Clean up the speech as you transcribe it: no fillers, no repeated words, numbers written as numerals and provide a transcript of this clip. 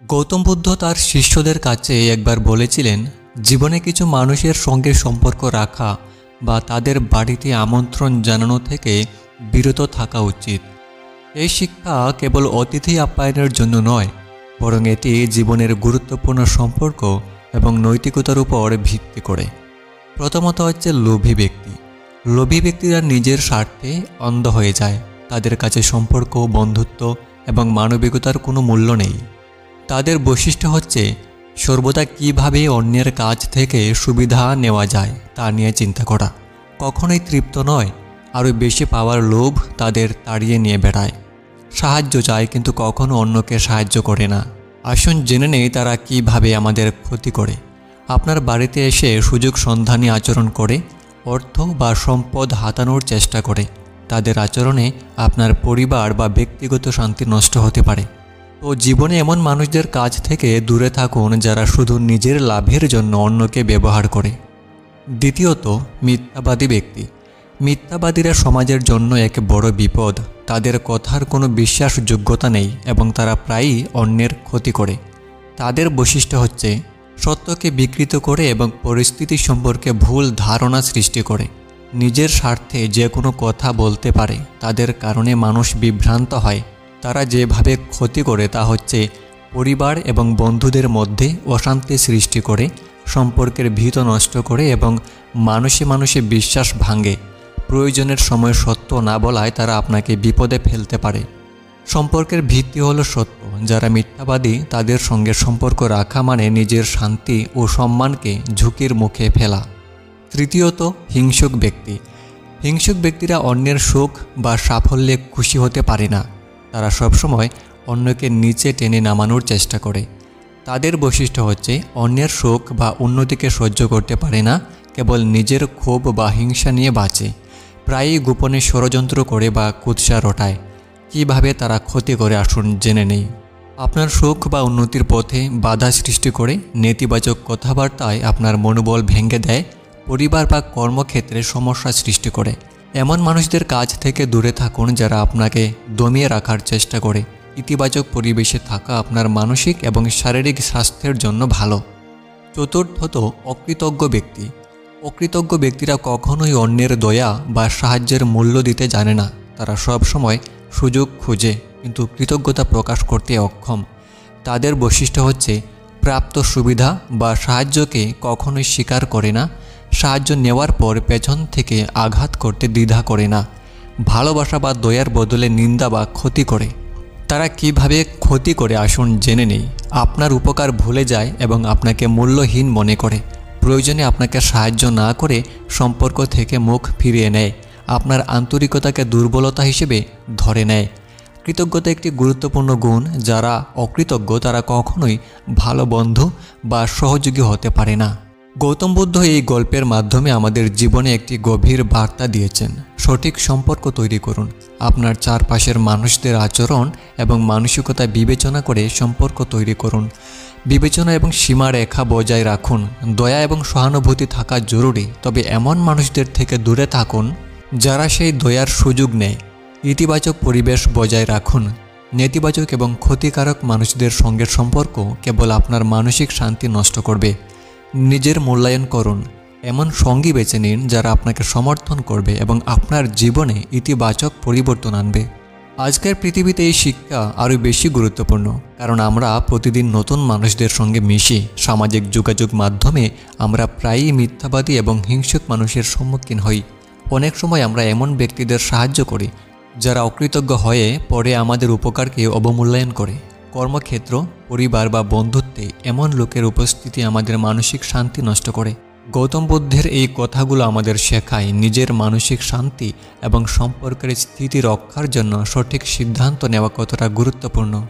গৌতম বুদ্ধ তার শিষ্যদের কাছে একবার বলেছিলেন, জীবনে কিছু মানুষের সঙ্গে সম্পর্ক রাখা বা তাদের বাড়িতে আমন্ত্রণ জানানো থেকে বিরত থাকা উচিত। এই শিক্ষা কেবল অতিথি আপ্যায়নের জন্য নয়, বরং এটি জীবনের গুরুত্বপূর্ণ সম্পর্ক এবং নৈতিকতার উপর ভিত্তি করে। প্রথমত হচ্ছে লোভী ব্যক্তি। লোভী ব্যক্তিরা নিজের স্বার্থে অন্ধ হয়ে যায়। তাদের কাছে সম্পর্ক, বন্ধুত্ব এবং মানবিকতার কোনো মূল্য নেই। তাদের বৈশিষ্ট্য হচ্ছে সর্বদা কীভাবে অন্যের কাছ থেকে সুবিধা নেওয়া যায় তা নিয়ে চিন্তা করা। কখনোই তৃপ্ত নয়, আরও বেশি পাওয়ার লোভ তাদের তাড়িয়ে নিয়ে বেড়ায়। সাহায্য চায় কিন্তু কখনো অন্যকে সাহায্য করে না। আসুন জেনে নেই তারা কীভাবে আমাদের ক্ষতি করে। আপনার বাড়িতে এসে সুযোগ সন্ধানী আচরণ করে, অর্থ বা সম্পদ হাতানোর চেষ্টা করে। তাদের আচরণে আপনার পরিবার বা ব্যক্তিগত শান্তি নষ্ট হতে পারে। তো জীবনে এমন মানুষদের কাছ থেকে দূরে থাকুন যারা শুধু নিজের লাভের জন্য অন্যকে ব্যবহার করে। দ্বিতীয়ত, মিথ্যাবাদী ব্যক্তি। মিথ্যাবাদীরা সমাজের জন্য এক বড় বিপদ। তাদের কথার কোনো বিশ্বাসযোগ্যতা নেই এবং তারা প্রায়ই অন্যের ক্ষতি করে। তাদের বৈশিষ্ট্য হচ্ছে সত্যকে বিকৃত করে এবং পরিস্থিতি সম্পর্কে ভুল ধারণা সৃষ্টি করে। নিজের স্বার্থে যে কোনো কথা বলতে পারে। তাদের কারণে মানুষ বিভ্রান্ত হয়। তারা যেভাবে ক্ষতি করে তা হচ্ছে পরিবার এবং বন্ধুদের মধ্যে অশান্তি সৃষ্টি করে, সম্পর্কের ভিত নষ্ট করে এবং মানুষে মানুষে বিশ্বাস ভাঙে। প্রয়োজনের সময় সত্য না বলায় তারা আপনাকে বিপদে ফেলতে পারে। সম্পর্কের ভিত্তি হলো সত্য। যারা মিথ্যাবাদী তাদের সঙ্গে সম্পর্ক রাখা মানে নিজের শান্তি ও সম্মানকে ঝুঁকির মুখে ফেলা। তৃতীয়ত, হিংসুক ব্যক্তি। হিংসুক ব্যক্তিরা অন্যের সুখ বা সাফল্যে খুশি হতে পারে না। তারা সবসময় অন্যকে নিচে টেনে নামানোর চেষ্টা করে। তাদের বৈশিষ্ট্য হচ্ছে অন্যের সুখ বা উন্নতিকে সহ্য করতে পারে না, কেবল নিজের ক্ষোভ বা হিংসা নিয়ে বাঁচে। প্রায়ই গোপনে ষড়যন্ত্র করে বা কুৎসা রটায়। কীভাবে তারা ক্ষতি করে আসুন জেনে নেই। আপনার সুখ বা উন্নতির পথে বাধা সৃষ্টি করে, নেতিবাচক কথাবার্তায় আপনার মনোবল ভেঙে দেয়, পরিবার বা কর্মক্ষেত্রে সমস্যা সৃষ্টি করে। এমন মানুষদের কাছ থেকে দূরে থাকুন যারা আপনাকে দমিয়ে রাখার চেষ্টা করে। ইতিবাচক পরিবেশে থাকা আপনার মানসিক এবং শারীরিক স্বাস্থ্যের জন্য ভালো। চতুর্থত, অকৃতজ্ঞ ব্যক্তি। অকৃতজ্ঞ ব্যক্তিরা কখনোই অন্যের দয়া বা সাহায্যের মূল্য দিতে জানে না। তারা সব সময় সুযোগ খুঁজে কিন্তু কৃতজ্ঞতা প্রকাশ করতে অক্ষম। তাদের বৈশিষ্ট্য হচ্ছে প্রাপ্ত সুবিধা বা সাহায্যকে কখনোই স্বীকার করে না। সাহায্য নেওয়ার পর পেছন থেকে আঘাত করতে দ্বিধা করে না। ভালোবাসা বা দয়ার বদলে নিন্দা বা ক্ষতি করে। তারা কিভাবে ক্ষতি করে আসুন জেনে নেই। আপনার উপকার ভুলে যায় এবং আপনাকে মূল্যহীন মনে করে। প্রয়োজনে আপনাকে সাহায্য না করে সম্পর্ক থেকে মুখ ফিরিয়ে নেয়। আপনার আন্তরিকতাকে দুর্বলতা হিসেবে ধরে নেয়। কৃতজ্ঞতা একটি গুরুত্বপূর্ণ গুণ। যারা অকৃতজ্ঞ তারা কখনোই ভালো বন্ধু বা সহযোগী হতে পারে না। গৌতম বুদ্ধ এই গল্পের মাধ্যমে আমাদের জীবনে একটি গভীর বার্তা দিয়েছেন। সঠিক সম্পর্ক তৈরি করুন। আপনার চারপাশের মানুষদের আচরণ এবং মানসিকতা বিবেচনা করে সম্পর্ক তৈরি করুন। বিবেচনা এবং সীমারেখা বজায় রাখুন। দয়া এবং সহানুভূতি থাকা জরুরি, তবে এমন মানুষদের থেকে দূরে থাকুন যারা সেই দয়ার সুযোগ নেয়। ইতিবাচক পরিবেশ বজায় রাখুন। নেতিবাচক এবং ক্ষতিকারক মানুষদের সঙ্গে সম্পর্ক কেবল আপনার মানসিক শান্তি নষ্ট করবে। নিজের মূল্যায়ন করুন। এমন সঙ্গী বেছে নিন যারা আপনাকে সমর্থন করবে এবং আপনার জীবনে ইতিবাচক পরিবর্তন আনবে। আজকের পৃথিবীতে এই শিক্ষা আরও বেশি গুরুত্বপূর্ণ, কারণ আমরা প্রতিদিন নতুন মানুষদের সঙ্গে মিশি। সামাজিক যোগাযোগ মাধ্যমে আমরা প্রায়ই মিথ্যাবাদী এবং হিংসুক মানুষের সম্মুখীন হই। অনেক সময় আমরা এমন ব্যক্তিদের সাহায্য করি যারা অকৃতজ্ঞ হয়ে পরে আমাদের উপকারকে অবমূল্যায়ন করে। কর্মক্ষেত্র, পরিবার বা বন্ধুত্বে এমন লোকের উপস্থিতি আমাদের মানসিক শান্তি নষ্ট করে। গৌতম বুদ্ধের এই কথাগুলো আমাদের শেখায় নিজের মানসিক শান্তি এবং সম্পর্কের স্থিতি রক্ষার জন্য সঠিক সিদ্ধান্ত নেওয়া কতটা গুরুত্বপূর্ণ।